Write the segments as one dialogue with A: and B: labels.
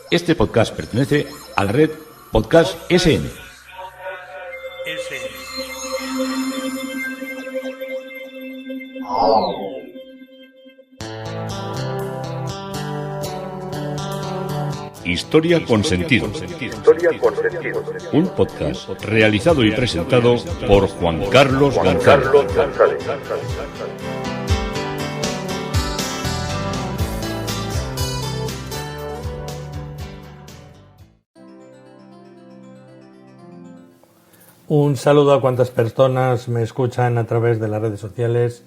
A: Este podcast pertenece a la red Podcast SN. Historia con sentido. Un podcast realizado y presentado por Juan Carlos González.
B: Un saludo a cuantas personas me escuchan a través de las redes sociales,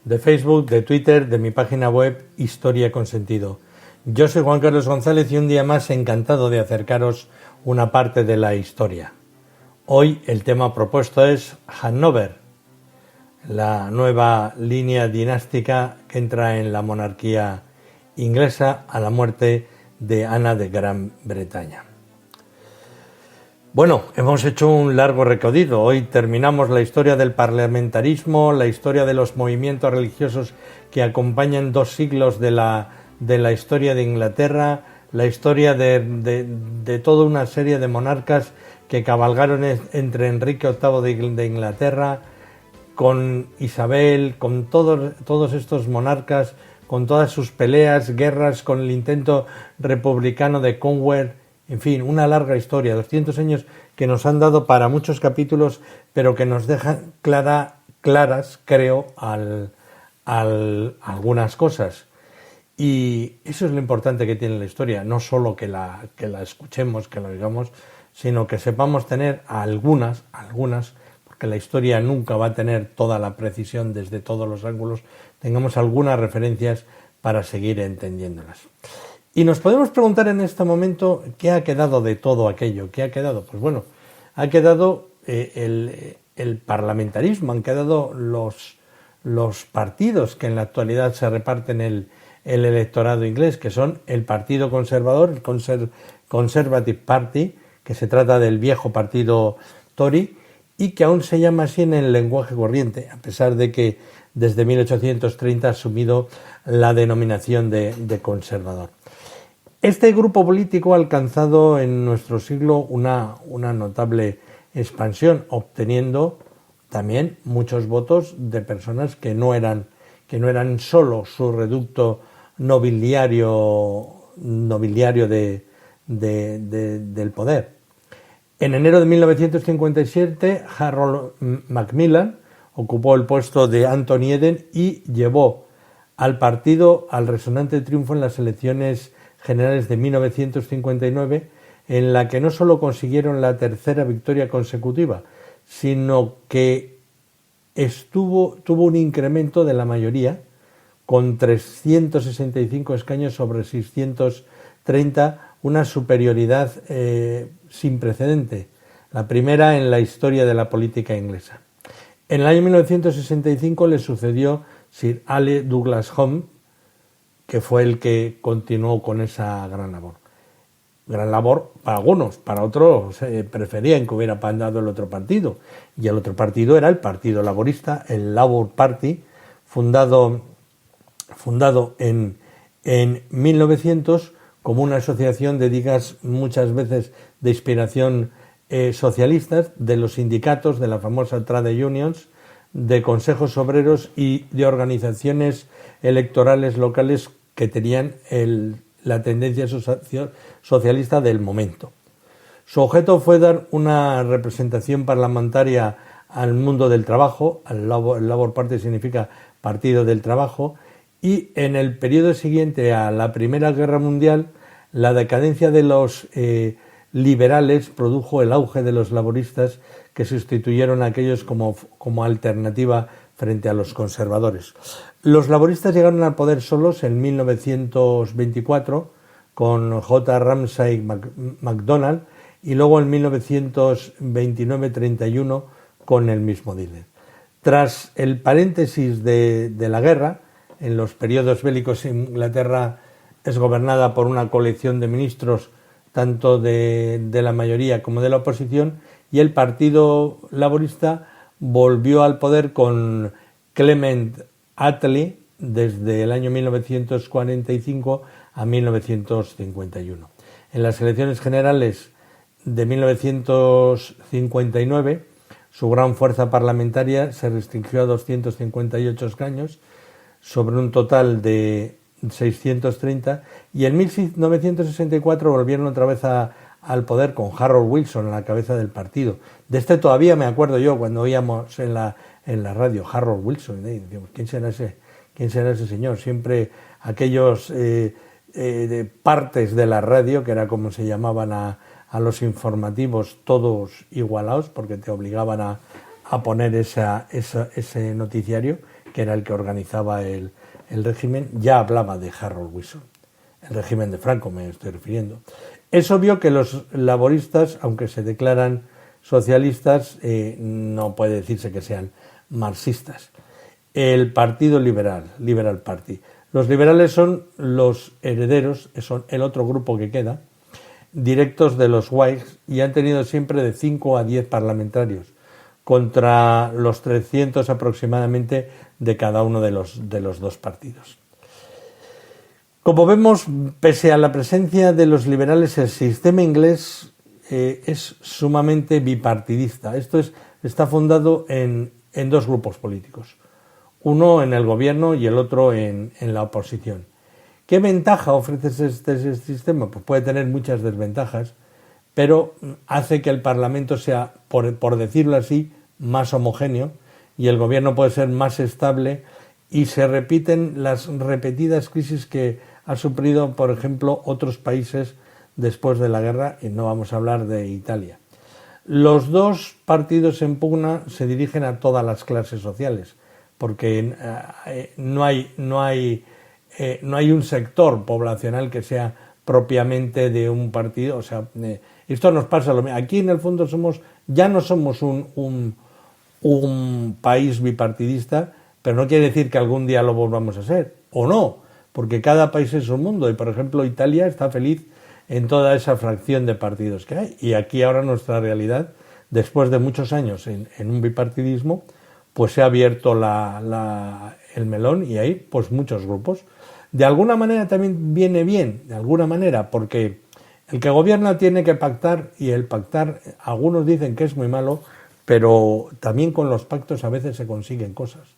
B: de Facebook, de Twitter, de mi página web Historia con Sentido. Yo soy Juan Carlos González y un día más encantado de acercaros una parte de la historia. Hoy el tema propuesto es Hannover, la nueva línea dinástica que entra en la monarquía inglesa a la muerte de Ana de Gran Bretaña. Bueno, hemos hecho un largo recorrido. Hoy terminamos la historia del parlamentarismo, la historia de los movimientos religiosos que acompañan 2 siglos de la historia de Inglaterra, la historia de toda una serie de monarcas que cabalgaron entre Enrique VIII de Inglaterra, con Isabel, con todos estos monarcas, con todas sus peleas, guerras, con el intento republicano de Cromwell. En fin, una larga historia, 200 años que nos han dado para muchos capítulos, pero que nos dejan claras, creo, algunas cosas. Y eso es lo importante que tiene la historia, no solo que la escuchemos, que la oigamos, sino que sepamos tener algunas, porque la historia nunca va a tener toda la precisión desde todos los ángulos, tengamos algunas referencias para seguir entendiéndolas. Y nos podemos preguntar en este momento qué ha quedado de todo aquello. ¿Qué ha quedado? Pues bueno, ha quedado el parlamentarismo, han quedado los partidos que en la actualidad se reparten el electorado inglés, que son el Partido Conservador, el Conservative Party, que se trata del viejo partido Tory, y que aún se llama así en el lenguaje corriente, a pesar de que desde 1830 ha asumido la denominación de conservador. Este grupo político ha alcanzado en nuestro siglo una notable expansión, obteniendo también muchos votos de personas que no eran solo su reducto nobiliario del poder. En enero de 1957, Harold Macmillan ocupó el puesto de Anthony Eden y llevó al partido al resonante triunfo en las elecciones generales de 1959, en la que no solo consiguieron la tercera victoria consecutiva, sino que tuvo un incremento de la mayoría, con 365 escaños sobre 630, una superioridad sin precedente, la primera en la historia de la política inglesa. En el año 1965 le sucedió Sir Ale Douglas Home, que fue el que continuó con esa gran labor. Gran labor para algunos, para otros preferían que hubiera pandado el otro partido. Y el otro partido era el Partido Laborista, el Labour Party, fundado en 1900 como una asociación de digas muchas veces de inspiración socialistas, de los sindicatos, de la famosa trade unions, de consejos obreros y de organizaciones electorales locales que tenían la tendencia socialista del momento. Su objeto fue dar una representación parlamentaria al mundo del trabajo, el Labour Party significa Partido del Trabajo, y en el periodo siguiente a la Primera Guerra Mundial, la decadencia de los liberales produjo el auge de los laboristas, que sustituyeron a aquellos como alternativa frente a los conservadores. Los laboristas llegaron al poder solos en 1924 con J. Ramsay MacDonald y luego en 1929-31 con el mismo líder. Tras el paréntesis de la guerra, en los periodos bélicos Inglaterra es gobernada por una coalición de ministros tanto de la mayoría como de la oposición, y el Partido Laborista volvió al poder con Clement Attlee desde el año 1945 a 1951. En las elecciones generales de 1959, su gran fuerza parlamentaria se restringió a 258 escaños sobre un total de 630, y en 1964 volvieron otra vez al poder con Harold Wilson a la cabeza del partido. De este todavía me acuerdo yo cuando oíamos en la radio Harold Wilson, y decíamos, ¿quién será ese señor? Siempre aquellos partes de la radio, que era como se llamaban a los informativos, todos igualados, porque te obligaban a poner ese noticiario, que era el que organizaba el régimen, ya hablaba de Harold Wilson. El régimen de Franco me estoy refiriendo. Es obvio que los laboristas, aunque se declaran socialistas, no puede decirse que sean marxistas. El Partido Liberal Party. Los liberales son los herederos, son el otro grupo que queda, directos de los Whigs, y han tenido siempre de 5 a 10 parlamentarios, contra los 300 aproximadamente de cada uno de los dos partidos. Como vemos, pese a la presencia de los liberales, el sistema inglés es sumamente bipartidista. Esto está fundado en dos grupos políticos, uno en el gobierno y el otro en la oposición. ¿Qué ventaja ofrece este sistema? Pues puede tener muchas desventajas, pero hace que el Parlamento sea, por decirlo así, más homogéneo, y el gobierno puede ser más estable, y se repiten las repetidas crisis que ha sufrido, por ejemplo, otros países después de la guerra, y no vamos a hablar de Italia. Los dos partidos en pugna se dirigen a todas las clases sociales, porque no hay un sector poblacional que sea propiamente de un partido. O sea, esto nos pasa lo mismo. Aquí en el fondo ya no somos un país bipartidista, pero no quiere decir que algún día lo volvamos a ser, o no, porque cada país es un mundo, y por ejemplo Italia está feliz en toda esa fracción de partidos que hay, y aquí ahora nuestra realidad, después de muchos años en un bipartidismo, pues se ha abierto el melón, y hay pues muchos grupos. De alguna manera también viene bien, de alguna manera, porque el que gobierna tiene que pactar, y el pactar, algunos dicen que es muy malo, pero también con los pactos a veces se consiguen cosas.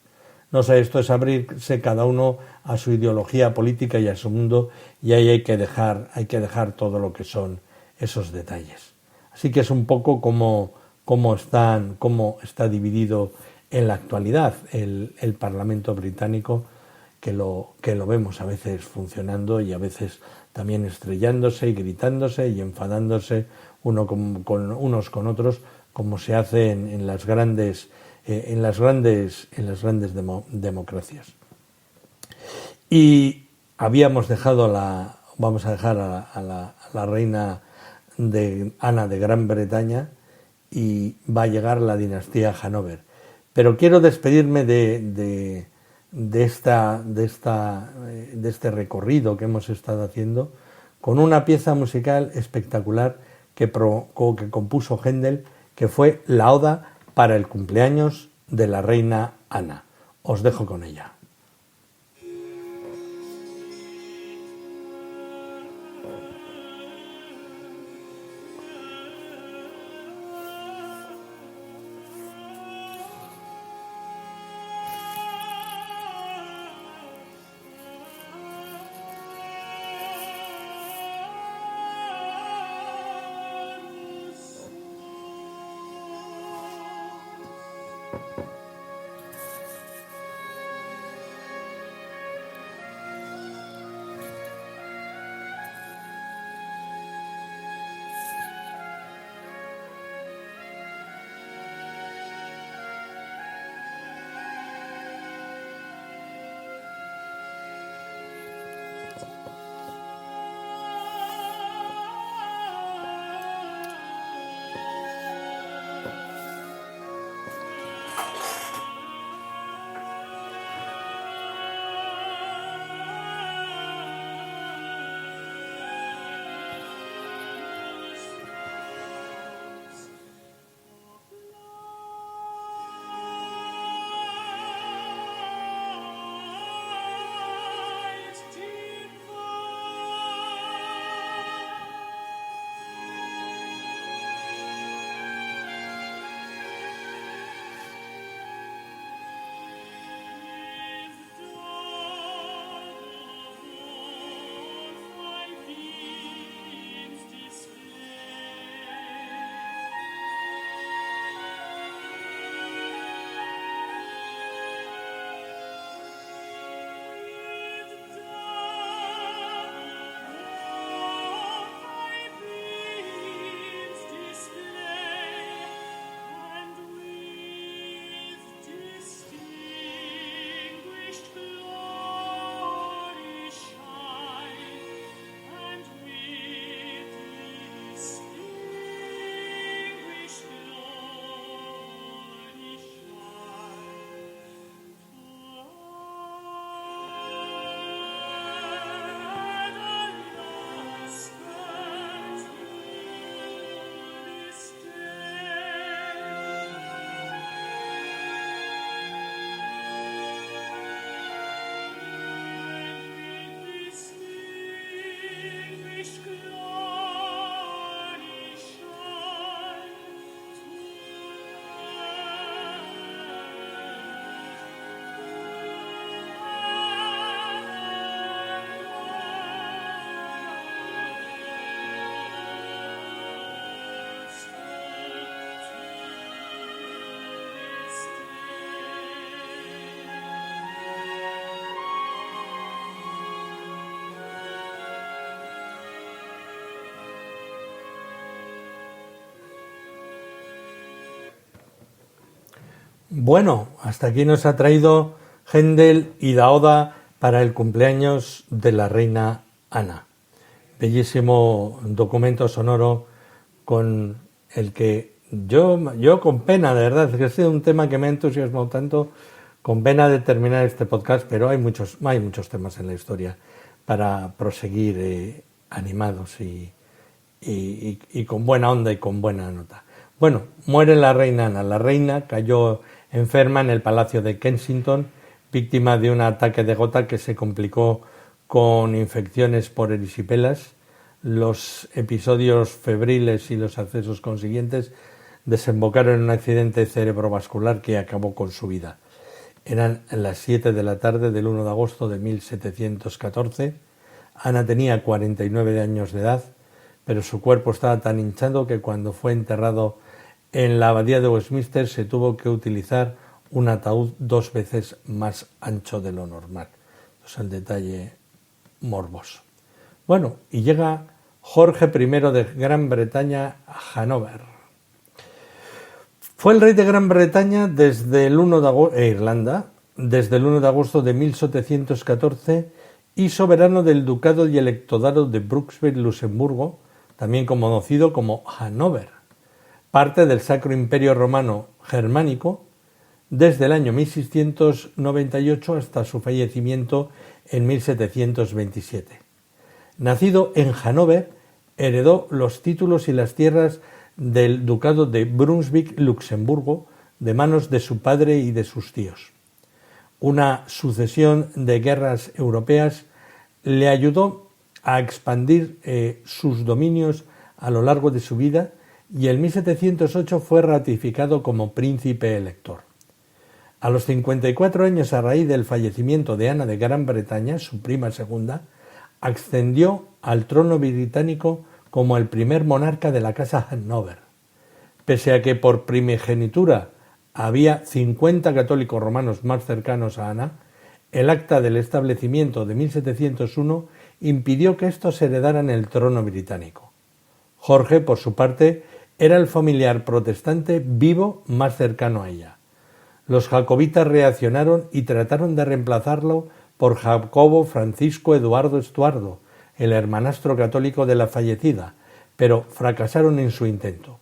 B: No sé, esto es abrirse cada uno a su ideología política y a su mundo, y ahí hay que dejar todo lo que son esos detalles. Así que es un poco cómo está dividido en la actualidad el Parlamento británico, que lo vemos a veces funcionando y a veces también estrellándose y gritándose y enfadándose unos con otros, como se hace en las grandes democracias. Y vamos a dejar a la reina Ana de Gran Bretaña, y va a llegar la dinastía Hanover. Pero quiero despedirme de este recorrido que hemos estado haciendo con una pieza musical espectacular que compuso Händel, que fue la Oda para el cumpleaños de la reina Ana. Os dejo con ella. Bueno, hasta aquí nos ha traído Händel y la oda para el cumpleaños de la reina Ana. Bellísimo documento sonoro con el que yo con pena, de verdad, que ha sido un tema que me ha entusiasmado tanto, con pena de terminar este podcast, pero hay muchos temas en la historia para proseguir animados y con buena onda y con buena nota. Bueno, muere la reina Ana. La reina cayó enferma en el Palacio de Kensington, víctima de un ataque de gota que se complicó con infecciones por erisipelas. Los episodios febriles y los accesos consiguientes desembocaron en un accidente cerebrovascular que acabó con su vida. Eran las 7 de la tarde del 1 de agosto de 1714. Ana tenía 49 años de edad, pero su cuerpo estaba tan hinchado que cuando fue enterrado en la abadía de Westminster se tuvo que utilizar un ataúd 2 veces más ancho de lo normal. Es el detalle morboso. Bueno, y llega Jorge I de Gran Bretaña a Hannover. Fue el rey de Gran Bretaña desde el 1 de agosto, Irlanda, desde el 1 de agosto de 1714 y soberano del ducado y electorado de Brunswick-Luxemburgo, también conocido como Hannover, parte del Sacro Imperio Romano Germánico, desde el año 1698 hasta su fallecimiento en 1727. Nacido en Hannover, heredó los títulos y las tierras del ducado de Brunswick-Luxemburgo de manos de su padre y de sus tíos. Una sucesión de guerras europeas le ayudó a expandir sus dominios a lo largo de su vida y en 1708 fue ratificado como príncipe elector. A los 54 años, a raíz del fallecimiento de Ana de Gran Bretaña, su prima segunda, ascendió al trono británico como el primer monarca de la casa Hannover. Pese a que por primogenitura había 50 católicos romanos más cercanos a Ana, el acta del establecimiento de 1701 impidió que estos heredaran el trono británico. Jorge, por su parte, era el familiar protestante vivo más cercano a ella. Los jacobitas reaccionaron y trataron de reemplazarlo por Jacobo Francisco Eduardo Estuardo, el hermanastro católico de la fallecida, pero fracasaron en su intento.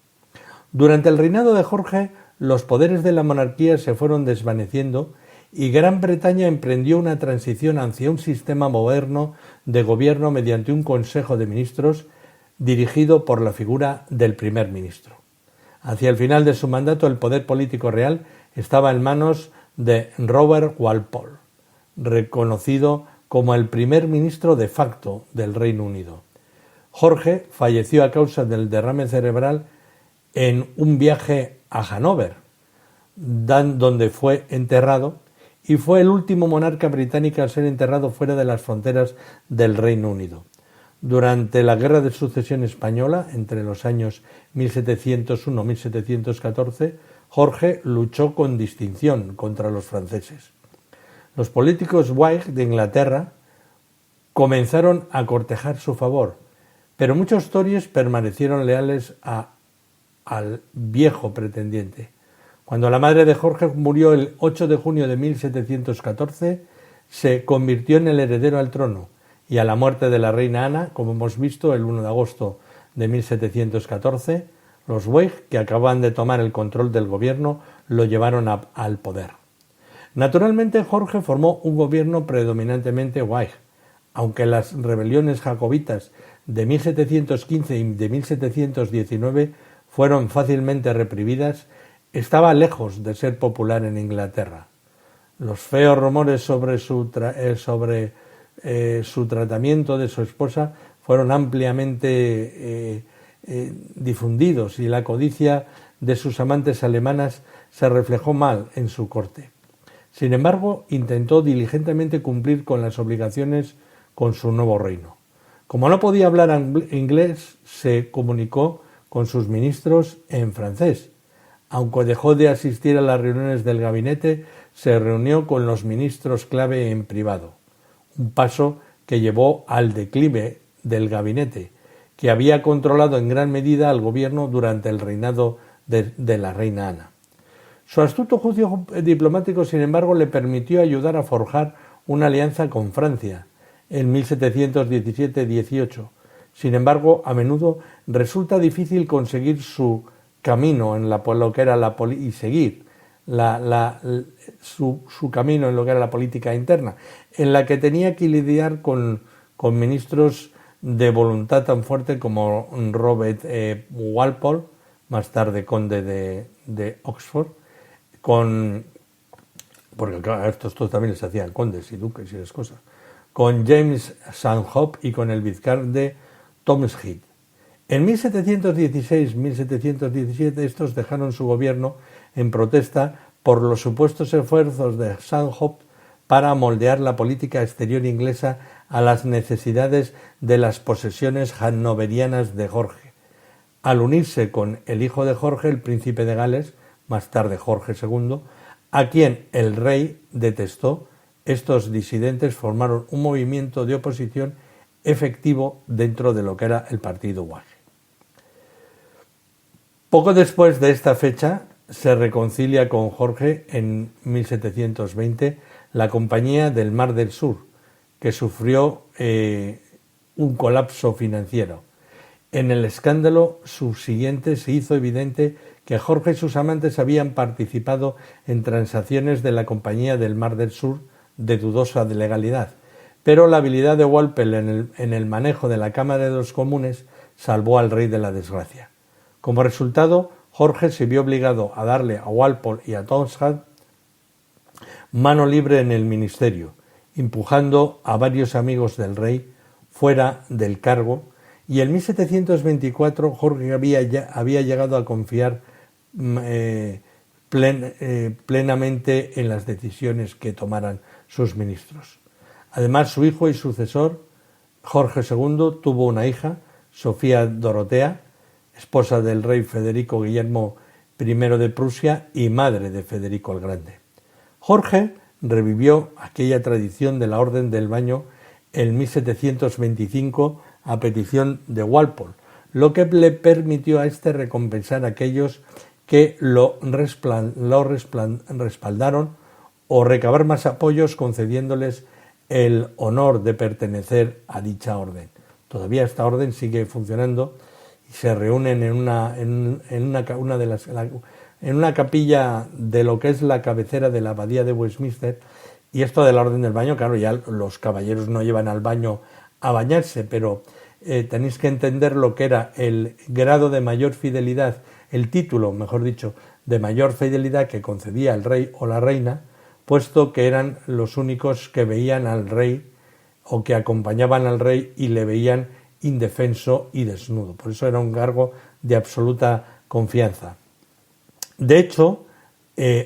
B: Durante el reinado de Jorge, los poderes de la monarquía se fueron desvaneciendo y Gran Bretaña emprendió una transición hacia un sistema moderno de gobierno mediante un consejo de ministros dirigido por la figura del primer ministro. Hacia el final de su mandato, el poder político real estaba en manos de Robert Walpole, reconocido como el primer ministro de facto del Reino Unido. Jorge falleció a causa del derrame cerebral en un viaje a Hannover, donde fue enterrado, y fue el último monarca británico a ser enterrado fuera de las fronteras del Reino Unido. Durante la Guerra de Sucesión Española, entre los años 1701 y 1714, Jorge luchó con distinción contra los franceses. Los políticos Whig de Inglaterra comenzaron a cortejar su favor, pero muchos tories permanecieron leales al viejo pretendiente. Cuando la madre de Jorge murió el 8 de junio de 1714, se convirtió en el heredero al trono, y a la muerte de la reina Ana, como hemos visto, el 1 de agosto de 1714, los Whig, que acababan de tomar el control del gobierno, lo llevaron al poder. Naturalmente, Jorge formó un gobierno predominantemente Whig, aunque las rebeliones jacobitas de 1715 y de 1719 fueron fácilmente reprimidas, estaba lejos de ser popular en Inglaterra. Los feos rumores sobre su tratamiento de su esposa fueron ampliamente difundidos y la codicia de sus amantes alemanas se reflejó mal en su corte. Sin embargo, intentó diligentemente cumplir con las obligaciones con su nuevo reino. Como no podía hablar inglés, se comunicó con sus ministros en francés. Aunque dejó de asistir a las reuniones del gabinete, se reunió con los ministros clave en privado, un paso que llevó al declive del gabinete, que había controlado en gran medida al gobierno durante el reinado de la reina Ana. Su astuto juicio diplomático, sin embargo, le permitió ayudar a forjar una alianza con Francia en 1717-18. Sin embargo, a menudo resulta difícil conseguir su camino en lo que era y seguir su camino en lo que era la política interna, en la que tenía que lidiar con ministros de voluntad tan fuerte como Robert Walpole, más tarde conde de Oxford, porque claro, estos también se hacían condes y duques y esas cosas, con James Stanhope y con el vizconde Thomas Heath. En 1716-1717 estos dejaron su gobierno en protesta por los supuestos esfuerzos de Stanhope para moldear la política exterior inglesa a las necesidades de las posesiones hannoverianas de Jorge. Al unirse con el hijo de Jorge, el príncipe de Gales, más tarde Jorge II, a quien el rey detestó, estos disidentes formaron un movimiento de oposición efectivo dentro de lo que era el partido Whig. Poco después de esta fecha se reconcilia con Jorge en 1720 la Compañía del Mar del Sur, que sufrió un colapso financiero. En el escándalo subsiguiente se hizo evidente que Jorge y sus amantes habían participado en transacciones de la Compañía del Mar del Sur de dudosa legalidad, pero la habilidad de Walpole en el manejo de la Cámara de los Comunes salvó al rey de la desgracia. Como resultado, Jorge se vio obligado a darle a Walpole y a Townshend mano libre en el ministerio, empujando a varios amigos del rey fuera del cargo, y en 1724 Jorge había llegado a confiar plenamente en las decisiones que tomaran sus ministros. Además, su hijo y sucesor, Jorge II, tuvo una hija, Sofía Dorotea, esposa del rey Federico Guillermo I de Prusia y madre de Federico el Grande. Jorge revivió aquella tradición de la Orden del Baño en 1725 a petición de Walpole, lo que le permitió a este recompensar a aquellos que lo respaldaron o recabar más apoyos concediéndoles el honor de pertenecer a dicha orden. Todavía esta orden sigue funcionando y se reúnen en una capilla de lo que es la cabecera de la abadía de Westminster. Y esto de la Orden del Baño, claro, ya los caballeros no llevan al baño a bañarse, pero tenéis que entender lo que era el grado de mayor fidelidad, el título, mejor dicho, de mayor fidelidad que concedía el rey o la reina, puesto que eran los únicos que veían al rey o que acompañaban al rey y le veían indefenso y desnudo. Por eso era un cargo de absoluta confianza. De hecho,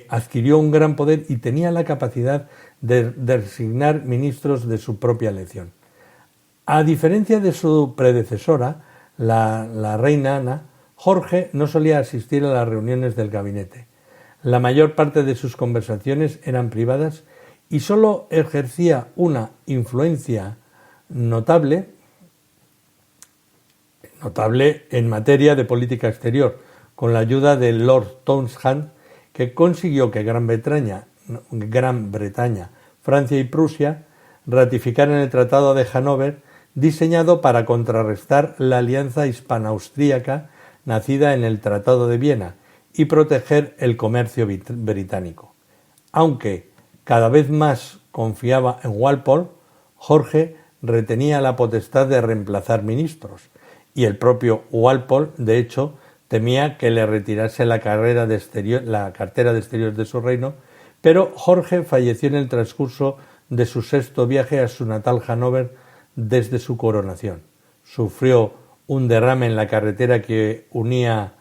B: adquirió un gran poder y tenía la capacidad de designar ministros de su propia elección. A diferencia de su predecesora, la reina Ana, Jorge no solía asistir a las reuniones del gabinete. La mayor parte de sus conversaciones eran privadas y solo ejercía una influencia notable en materia de política exterior, con la ayuda de Lord Townshend, que consiguió que Gran Bretaña, Francia y Prusia ratificaran el Tratado de Hannover, diseñado para contrarrestar la alianza hispano-austríaca nacida en el Tratado de Viena y proteger el comercio británico. Aunque cada vez más confiaba en Walpole, Jorge retenía la potestad de reemplazar ministros, y el propio Walpole, de hecho, temía que le retirase la cartera de exteriores de su reino, pero Jorge falleció en el transcurso de su sexto viaje a su natal Hannover desde su coronación. Sufrió un derrame en la carretera que unía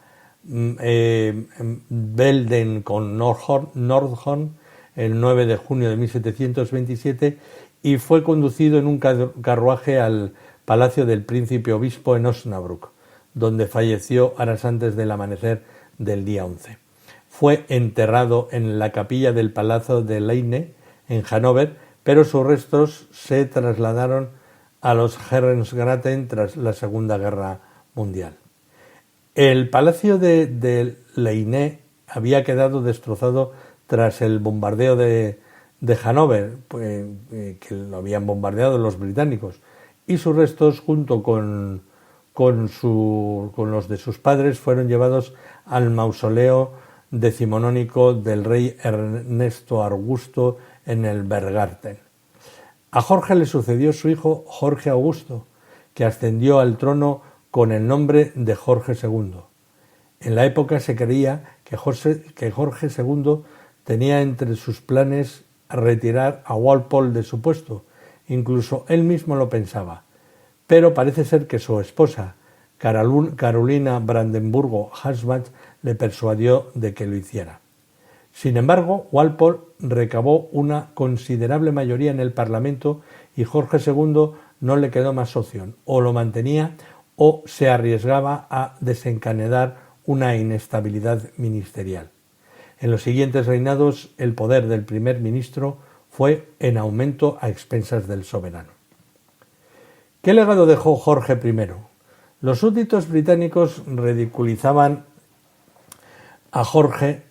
B: Belden con Nordhorn el 9 de junio de 1727 y fue conducido en un carruaje al palacio del príncipe obispo en Osnabrück, donde falleció horas antes del amanecer del día 11. Fue enterrado en la capilla del Palacio de Leine, en Hannover, pero sus restos se trasladaron a los Herrengraten tras la Segunda Guerra Mundial. El Palacio de Leine había quedado destrozado tras el bombardeo de Hannover, que lo habían bombardeado los británicos, y sus restos, junto con los de sus padres, fueron llevados al mausoleo decimonónico del rey Ernesto Augusto en el Bergarten. A Jorge le sucedió su hijo Jorge Augusto, que ascendió al trono con el nombre de Jorge II. En la época se creía que Jorge II tenía entre sus planes retirar a Walpole de su puesto, incluso él mismo lo pensaba, pero parece ser que su esposa, Carolina Brandenburgo-Ansbach, le persuadió de que lo hiciera. Sin embargo, Walpole recabó una considerable mayoría en el Parlamento y Jorge II no le quedó más opción, o lo mantenía o se arriesgaba a desencadenar una inestabilidad ministerial. En los siguientes reinados, el poder del primer ministro fue en aumento a expensas del soberano. ¿Qué legado dejó Jorge I? Los súbditos británicos ridiculizaban a Jorge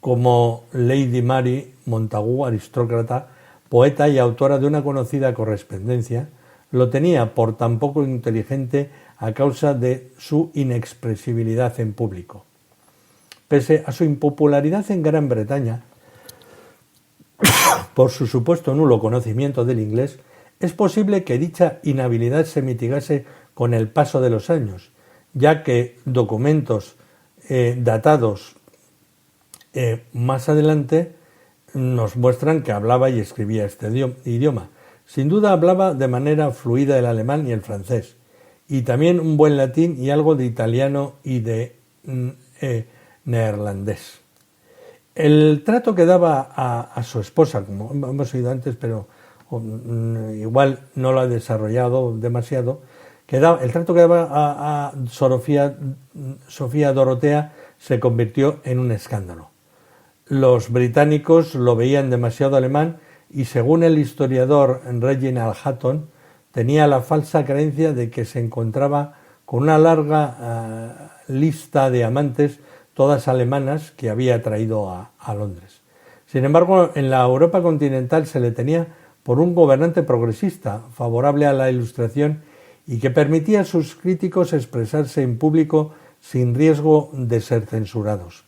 B: como Lady Mary Montagu, aristócrata, poeta y autora de una conocida correspondencia, lo tenía por tan poco inteligente a causa de su inexpresibilidad en público. Pese a su impopularidad en Gran Bretaña, por su supuesto nulo conocimiento del inglés, es posible que dicha inhabilidad se mitigase con el paso de los años, ya que documentos datados más adelante nos muestran que hablaba y escribía este idioma. Sin duda hablaba de manera fluida el alemán y el francés, y también un buen latín y algo de italiano y de neerlandés. El trato que daba a su esposa, como hemos oído antes, pero igual no lo ha desarrollado demasiado, el trato que daba a Sofía Dorotea se convirtió en un escándalo. Los británicos lo veían demasiado alemán y, según el historiador Reginald Hutton, tenía la falsa creencia de que se encontraba con una larga lista de amantes, todas alemanas, que había traído a Londres. Sin embargo, en la Europa continental se le tenía por un gobernante progresista, favorable a la Ilustración y que permitía a sus críticos expresarse en público sin riesgo de ser censurados.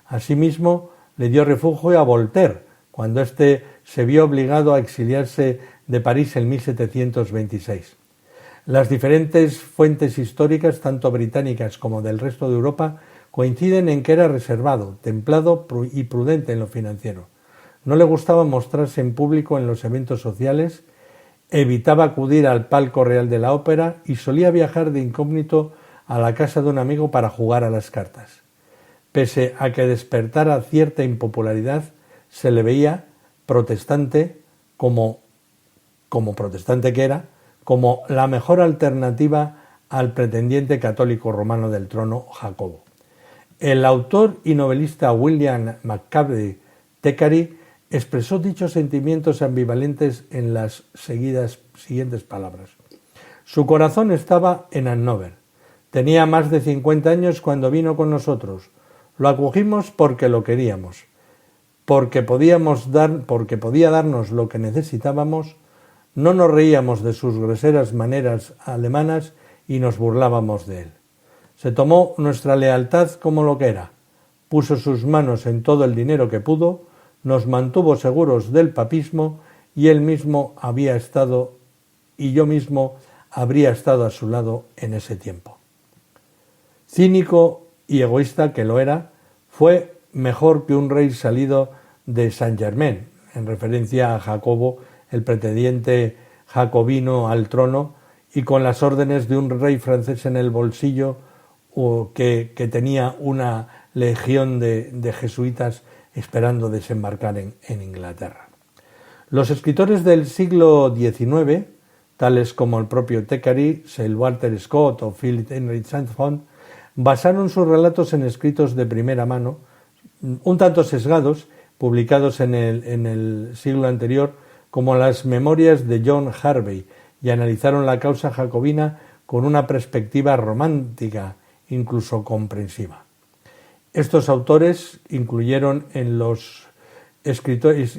B: Asimismo, le dio refugio a Voltaire, cuando éste se vio obligado a exiliarse de París en 1726. Las diferentes fuentes históricas, tanto británicas como del resto de Europa, coinciden en que era reservado, templado y prudente en lo financiero. No le gustaba mostrarse en público en los eventos sociales, evitaba acudir al palco real de la ópera y solía viajar de incógnito a la casa de un amigo para jugar a las cartas. Pese a que despertara cierta impopularidad, se le veía protestante como protestante que era, como la mejor alternativa al pretendiente católico romano del trono, Jacobo. El autor y novelista William Maccabe Thackeray expresó dichos sentimientos ambivalentes en las siguientes palabras. Su corazón estaba en Hannover. Tenía más de 50 años cuando vino con nosotros. Lo acogimos porque lo queríamos, porque podía darnos lo que necesitábamos. No nos reíamos de sus groseras maneras alemanas y nos burlábamos de él. Se tomó nuestra lealtad como lo que era, puso sus manos en todo el dinero que pudo, nos mantuvo seguros del papismo y él mismo había estado y yo mismo habría estado a su lado en ese tiempo. Cínico y egoísta que lo era, fue mejor que un rey salido de Saint-Germain, en referencia a Jacobo, el pretendiente jacobino al trono, y con las órdenes de un rey francés en el bolsillo, o que tenía una legión de jesuitas esperando desembarcar en Inglaterra. Los escritores del siglo XIX, tales como el propio Thackeray, Sir Walter Scott o Philip Henry Sandford, basaron sus relatos en escritos de primera mano, un tanto sesgados, publicados en el siglo anterior, como las memorias de John Harvey, y analizaron la causa jacobina con una perspectiva romántica, incluso comprensiva. Estos autores influyeron en los escritores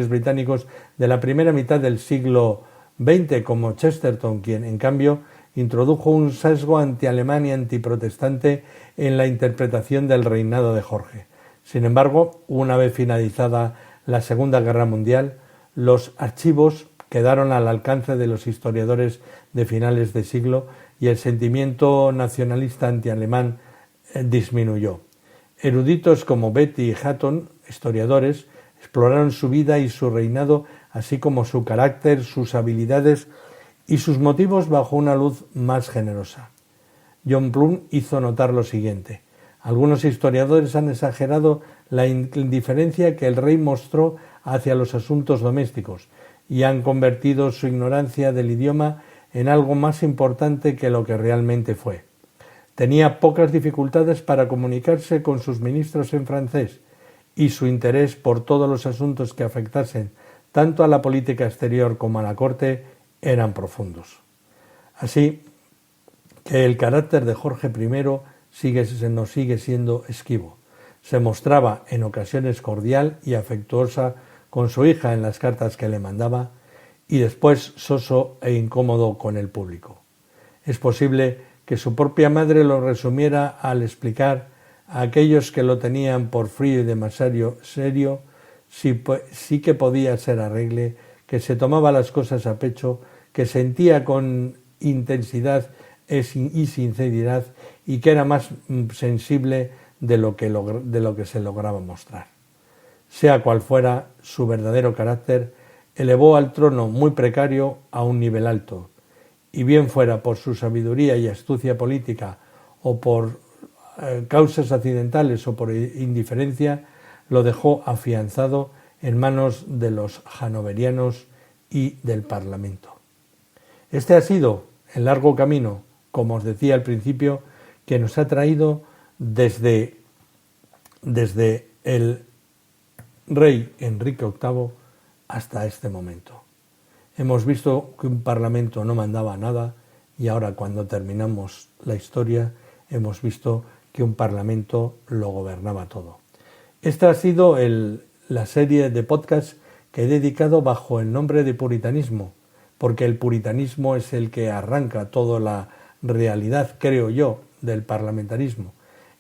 B: británicos de la primera mitad del siglo XX, como Chesterton, quien, en cambio, introdujo un sesgo antialemán y antiprotestante en la interpretación del reinado de Jorge. Sin embargo, una vez finalizada la Segunda Guerra Mundial, los archivos quedaron al alcance de los historiadores de finales de siglo y el sentimiento nacionalista antialemán disminuyó. Eruditos como Beatty y Hatton, historiadores, exploraron su vida y su reinado, así como su carácter, sus habilidades y sus motivos bajo una luz más generosa. John Plum hizo notar lo siguiente: algunos historiadores han exagerado la indiferencia que el rey mostró hacia los asuntos domésticos y han convertido su ignorancia del idioma en algo más importante que lo que realmente fue. Tenía pocas dificultades para comunicarse con sus ministros en francés y su interés por todos los asuntos que afectasen tanto a la política exterior como a la corte eran profundos. Así que el carácter de Jorge I nos sigue siendo esquivo. Se mostraba en ocasiones cordial y afectuosa con su hija en las cartas que le mandaba y después soso e incómodo con el público. Es posible que su propia madre lo resumiera al explicar a aquellos que lo tenían por frío y demasiado serio, sí que podía ser arregle, que se tomaba las cosas a pecho, que sentía con intensidad y sinceridad y que era más sensible de lo que se lograba mostrar. Sea cual fuera su verdadero carácter, elevó al trono muy precario a un nivel alto, y bien fuera por su sabiduría y astucia política o por causas accidentales o por indiferencia, lo dejó afianzado en manos de los hanoverianos y del Parlamento. Este ha sido el largo camino, como os decía al principio, que nos ha traído desde el rey Enrique VIII hasta este momento. Hemos visto que un parlamento no mandaba nada y ahora, cuando terminamos la historia, hemos visto que un parlamento lo gobernaba todo. Esta ha sido la serie de podcasts que he dedicado bajo el nombre de puritanismo, porque el puritanismo es el que arranca toda la realidad, creo yo, del parlamentarismo.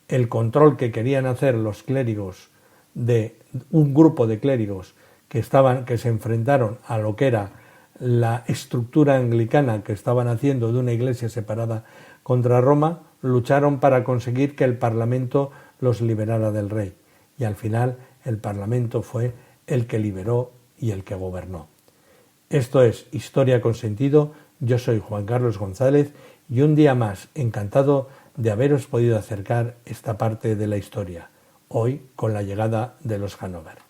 B: El control que querían hacer los clérigos, de un grupo de clérigos que se enfrentaron a lo que era la estructura anglicana que estaban haciendo de una iglesia separada contra Roma, lucharon para conseguir que el Parlamento los liberara del rey. Y al final el Parlamento fue el que liberó y el que gobernó. Esto es Historia con Sentido. Yo soy Juan Carlos González y un día más encantado de haberos podido acercar esta parte de la historia, hoy con la llegada de los Hannover.